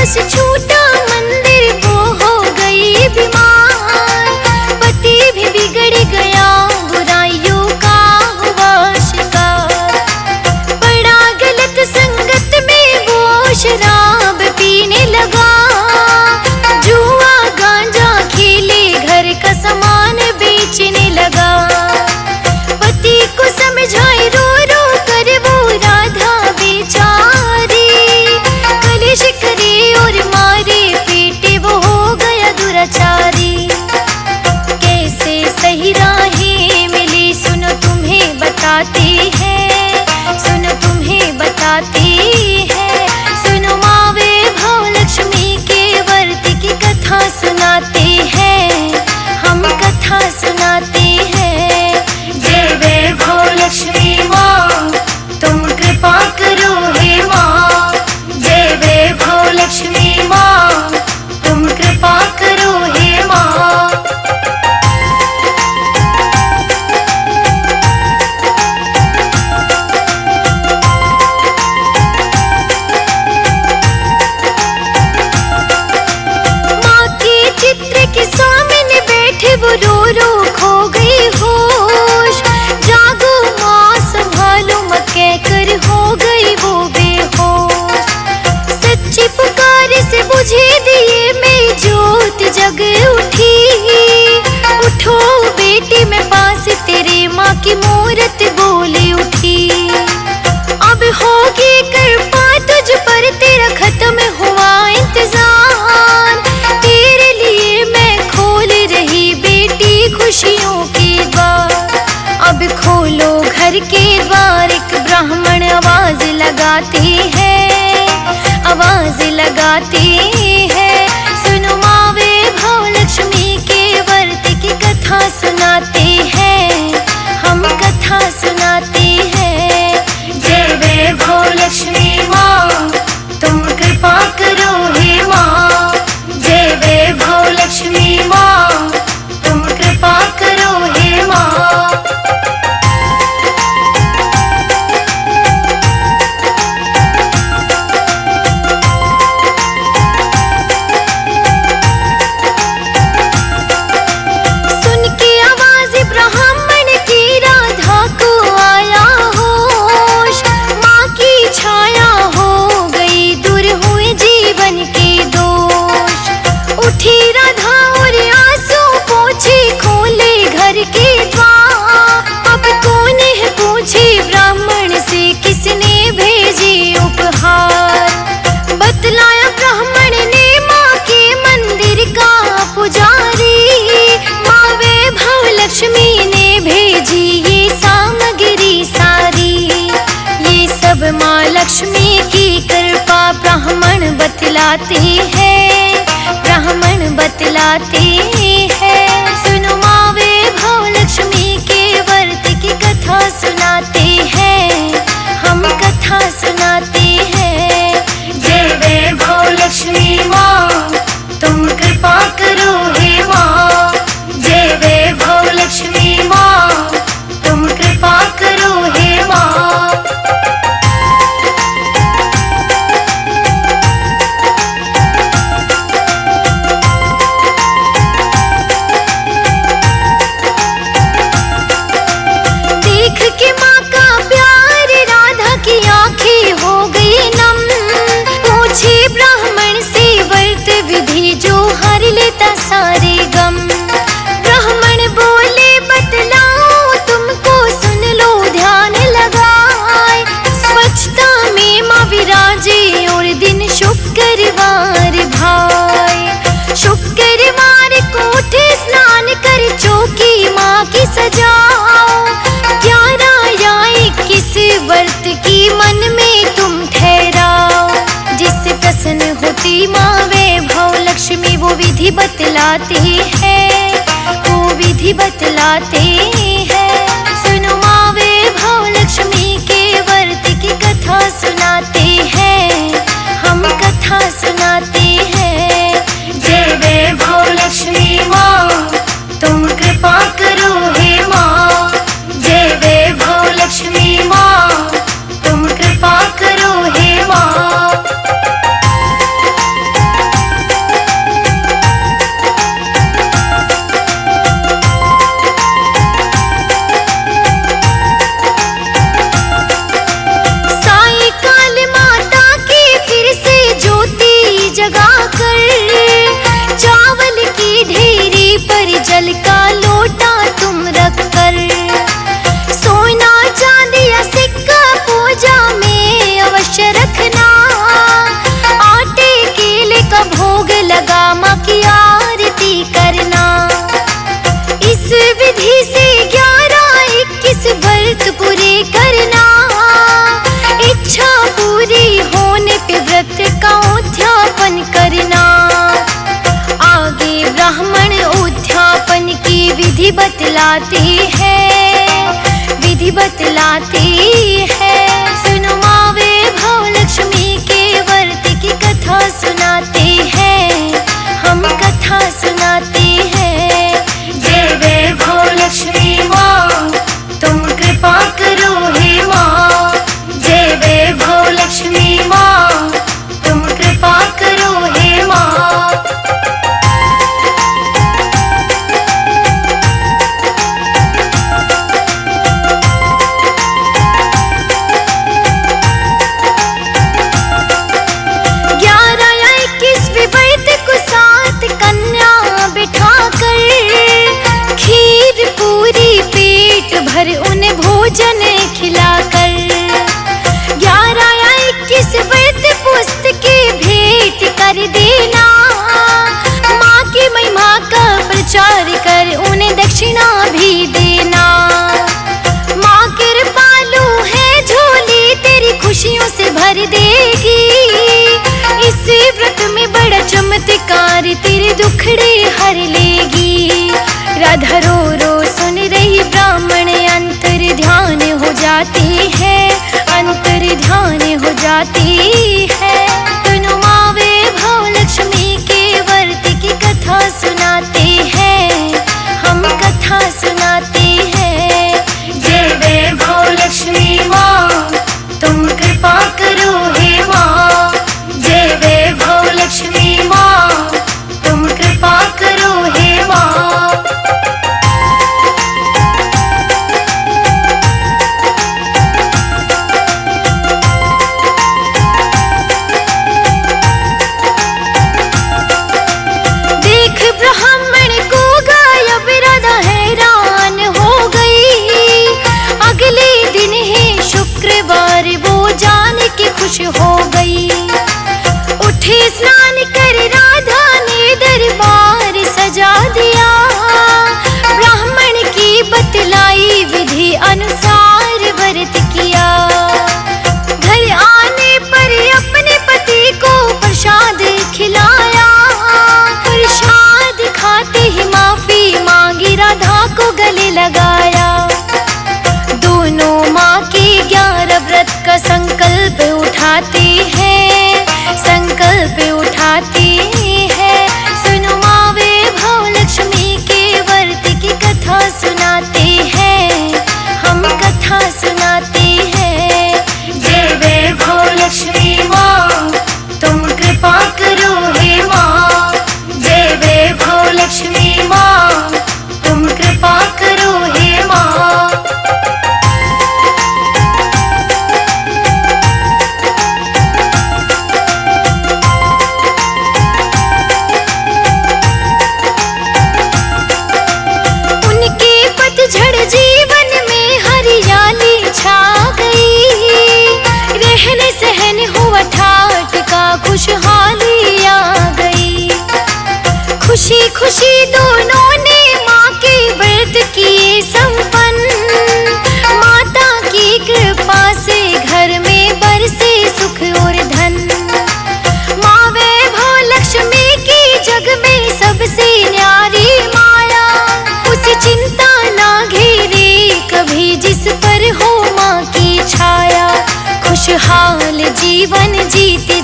बस छूटा मंदिर वो हो गई बीमार, पति भी बिगड़ गया बुराइयों का हुआ शिकार, बड़ा गलत संगत में वो शराब पीने लगा, जुआ गांजा खेले घर का सामान बेचने लगा, पति को समझाए रो रो कर वो राधा बेचारी, कलेश करे और मारे पीटे वो हो गया दुराचारी। कैसे सही राहें मिली सुनो तुम्हें बताते हैं, सुनो तुम्हें बताते हैं, सुनो माँ वैभव लक्ष्मी के व्रत की कथा सुनाते हैं, हम कथा सुनाते हैं। जय वैभव लक्ष्मी माँ तुम कृपा करो हे माँ, जय वैभव लक्ष्मी माँ तुम कृपा करो हे माँ। माँ के चित्र के सामने बैठे वो रो रो खो गई होश, जागो माँ संभालो मत कहकर हो गई वो बेहोश, सच्ची पुकार से बुझे दिए में जोत जग उठी, उठो बेटी मैं पास तेरे माँ की मूरत बोली उठी, अब होगी कृपा तुझ पर तेरा खत्म हुआ इंतजार, तेरे लिए मैं खोल रही बेटी खुशियों के द्वार, अब खोलो घर के द्वार, एक ब्राह्मण आवाज लगाते हैं, आवाज लगाते हैं, सुनो माँ वैभव लक्ष्मी के व्रत की कथा सुनाते हैं, हम कथा सुनाते हैं। जय वैभव लक्ष्मी माँ तुम कृपा करो हे माँ, जय वैभव लक्ष्मी माँ तुम कृपा करो हे माँ। सुन के आवाज ब्राह्मण की राधा को आया होश, माँ की छाया हो गई दूर हुए जीवन के दोष, उठी राधा और आंसू पोंछे खोले घर के द्वार, अब कौन है पूछे ब्राह्मण से किसने भेजे उपहार, बतलाया ब्राह्मण ने माँ के मंदिर का पुजारी, माँ वैभव लक्ष्मी ने भेजी ये सामग्री सारी, ये सब माँ लक्ष्मी की कृपा ब्राह्मण बतलाते हैं, ब्राह्मण बतलाते हैं, सुनो माँ वैभव लक्ष्मी के व्रत की कथा सुनाते हैं, हम कथा सुनाते हैं। जय वैभव लक्ष्मी माँ तुम कृपा करो हे माँ, जय वैभव लक्ष्मी माँ, तुम कृपा करो हे माँ। देख के माँ का प्यार राधा की आंखें हो गई नम, पूछे ब्राह्मण से व्रत विधि जो हर लेता सारे गम, ब्राह्मण बोले बतलाओ तुमको सुन लो ध्यान लगाए, स्वच्छता में माँ विराजे और दिन शुक्रवार भाई, शुक्रवार को उठे स्नान कर चौकी माँ की सजाओ, 11 या 21 व्रत की मन में तुम ठहराओ, जिससे प्रसन्न होती माँ वैभव लक्ष्मी वो विधि बतलाते हैं, वो विधि बतलाते हैं, सुनो माँ वैभव लक्ष्मी के व्रत की कथा सुनाते हैं, हम कथा सुनाते हैं। जय वैभव लक्ष्मी माँ तुम कृपा करो हे माँ, जय वैभव लक्ष्मी माँ तुम कृपा करो हे माँ। विधि बतलाती है, विधि बतलाती है। सुनो माँ वैभव लक्ष्मी के व्रत की कथा सुनाते हैं, हम कथा सुनाते हैं। जय वैभव लक्ष्मी माँ तुम कृपा करो हे माँ, जय वैभव लक्ष्मी माँ तुम कृपा करो हे माँ। भर उन्हें भोजन खिलाकर 11 या 21 व्रत पुस्तकें भेंट कर देना। माँ की महिमा का प्रचार कर उन्हें दक्षिणा भी देना। माँ कृपालु है झोली तेरी खुशियों से भर देगी। इस व्रत में बड़ा चमत्कार तेरे दुखड़े हर लेगी। राधा रो रो सुन रही ब्राह्मण अंतर ध्यान हो जाती है, अंतर ध्यान हो जाती है। दोनों माँ वैभव लक्ष्मी के व्रत की कथा सुनाते हैं, हम कथा सुनाते हैं। जय वैभव लक्ष्मी माँ तुम कृपा करो हे माँ, जय वैभव लक्ष्मी माँ तुम कृपा करो हे माँ। खुश हो गई, उठी स्नान कर राधा ने दरबार सजा दिया। ब्राह्मण की बतलाई विधि अनुसार व्रत किया। घर आने पर अपने पति को प्रसाद खिलाया। प्रसाद खाते ही माफी मांगी राधा को गले लगाया। दोनों माँ के 11 व्रत का संकल्प उठाते हैं, संकल्प उठाते हैं। सुनो माँ वैभव लक्ष्मी के व्रत की कथा सुनाते हैं, हम कथा सुनाते हैं। जय वैभव लक्ष्मी माँ तुम कृपा करो हे माँ, जय वैभव लक्ष्मी माँ तुम कृपा करो हे माँ। खुशहाली आ गई। खुशी खुशी दोनों ने माँ के व्रत किए संपन्न। माता की कृपा से घर में बरसे सुख और धन। माँ वैभव लक्ष्मी की जग में सबसे न्यारी माया। उसे चिंता ना घेरे कभी जिस पर हो माँ की छाया। खुशहाल जीवन जीते